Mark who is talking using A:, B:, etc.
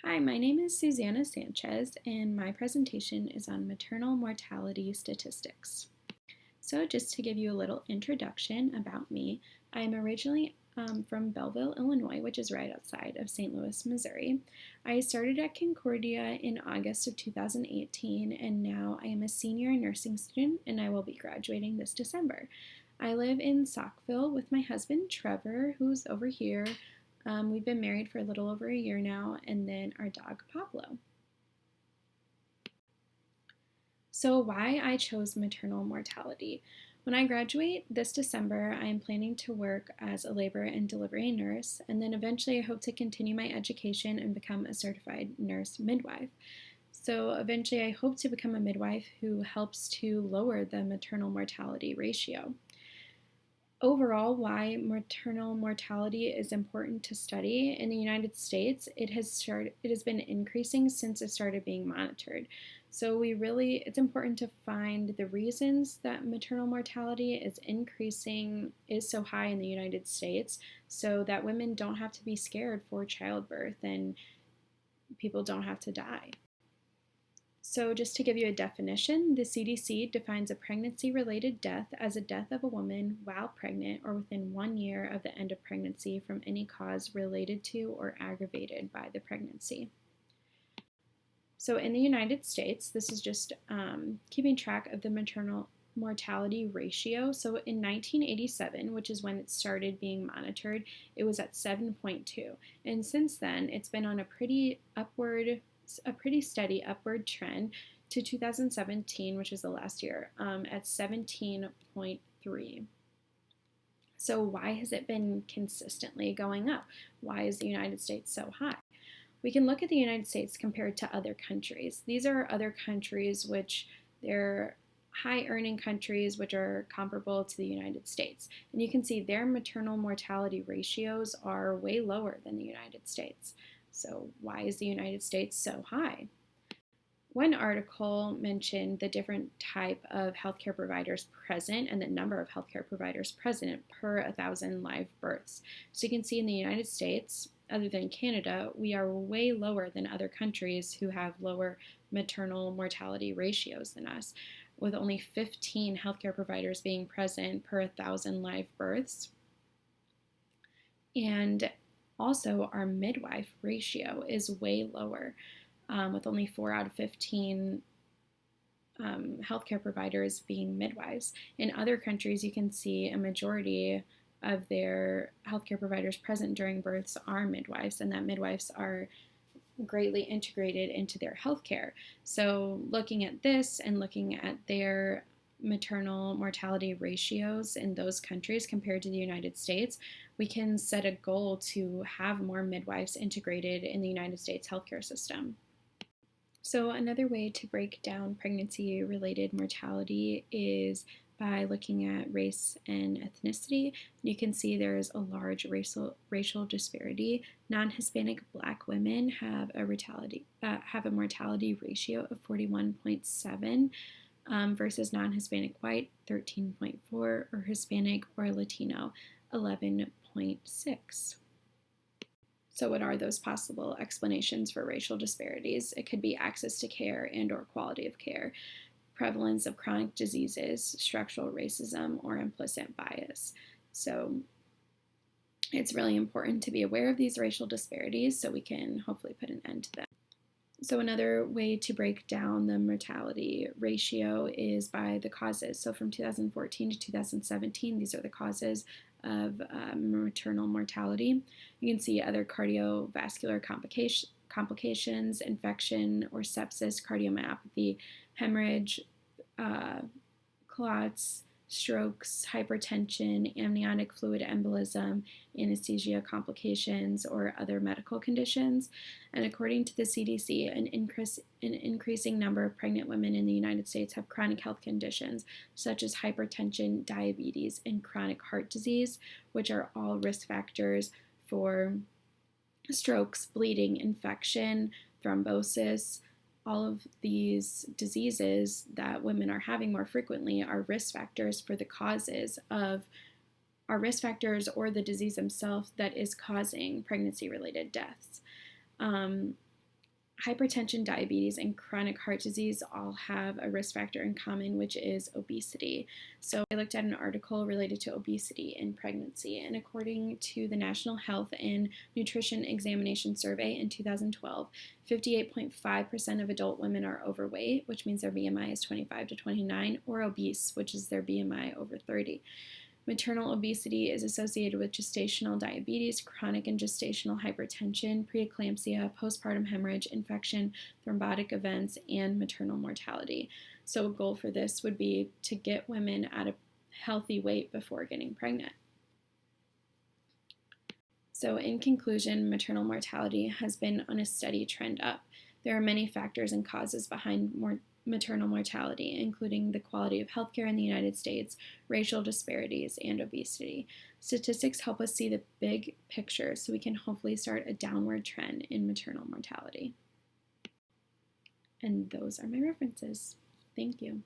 A: Hi, my name is Susanna Sanchez, and my presentation is on maternal mortality statistics. So just to give you a little introduction about me, I'm originally from Belleville, Illinois, which is right outside of St. Louis, Missouri. I started at Concordia in August of 2018, and now I am a senior nursing student, and I will be graduating this December. I live in Saukville with my husband, Trevor, who's over here. We've been married for a little over a year now, and then our dog, Pablo. So why I chose maternal mortality. When I graduate this December, I am planning to work as a labor and delivery nurse, and then eventually I hope to continue my education and become a certified nurse midwife. So eventually I hope to become a midwife who helps to lower the maternal mortality ratio. Overall, why maternal mortality is important to study in the United States, it has been increasing since it started being monitored. So it's important to find the reasons that maternal mortality is so high in the United States, so that women don't have to be scared for childbirth and people don't have to die. So just to give you a definition, the CDC defines a pregnancy-related death as a death of a woman while pregnant or within 1 year of the end of pregnancy from any cause related to or aggravated by the pregnancy. So in the United States, this is just keeping track of the maternal mortality ratio. So in 1987, which is when it started being monitored, it was at 7.2. And since then, it's been on a pretty steady upward trend to 2017, which was the last year, at 17.3. So why has it been consistently going up? Why is the United States so high? We can look at the United States compared to other countries. These are other countries which they're high-earning countries which are comparable to the United States. And you can see their maternal mortality ratios are way lower than the United States. So why is the United States so high? One article mentioned the different type of healthcare providers present and the number of healthcare providers present per 1,000 live births. So you can see in the United States, other than Canada, we are way lower than other countries who have lower maternal mortality ratios than us, with only 15 healthcare providers being present per 1,000 live births. And also, our midwife ratio is way lower, with only 4 out of 15 healthcare providers being midwives. In other countries, you can see a majority of their healthcare providers present during births are midwives, and that midwives are greatly integrated into their healthcare. So looking at this and looking at their maternal mortality ratios in those countries compared to the United States, we can set a goal to have more midwives integrated in the United States healthcare system. So another way to break down pregnancy-related mortality is by looking at race and ethnicity. You can see there is a large racial disparity. Non-Hispanic Black women have a mortality ratio of 41.7 versus non-Hispanic white 13.4 or Hispanic or Latino 11.6. So what are those possible explanations for racial disparities? It could be access to care and or quality of care, prevalence of chronic diseases, structural racism, or implicit bias. So it's really important to be aware of these racial disparities so we can hopefully put an end to them. So another way to break down the mortality ratio is by the causes. So from 2014 to 2017, these are the causes of maternal mortality. You can see other cardiovascular complications, infection or sepsis, cardiomyopathy, hemorrhage, clots, strokes, hypertension, amniotic fluid embolism, anesthesia complications, or other medical conditions. And according to the CDC, an increasing number of pregnant women in the United States have chronic health conditions such as hypertension, diabetes, and chronic heart disease, which are all risk factors for strokes, bleeding, infection, thrombosis. All of these diseases that women are having more frequently are risk factors for the causes of are risk factors or the disease themselves that is causing pregnancy-related deaths. hypertension, diabetes, and chronic heart disease all have a risk factor in common, which is obesity. So I looked at an article related to obesity in pregnancy, and according to the National Health and Nutrition Examination Survey in 2012, 58.5% of adult women are overweight, which means their BMI is 25 to 29, or obese, which is their BMI over 30. Maternal obesity is associated with gestational diabetes, chronic and gestational hypertension, preeclampsia, postpartum hemorrhage, infection, thrombotic events, and maternal mortality. So a goal for this would be to get women at a healthy weight before getting pregnant. So in conclusion, maternal mortality has been on a steady trend up. There are many factors and causes behind maternal mortality, including the quality of healthcare in the United States, racial disparities, and obesity. Statistics help us see the big picture so we can hopefully start a downward trend in maternal mortality. And those are my references. Thank you.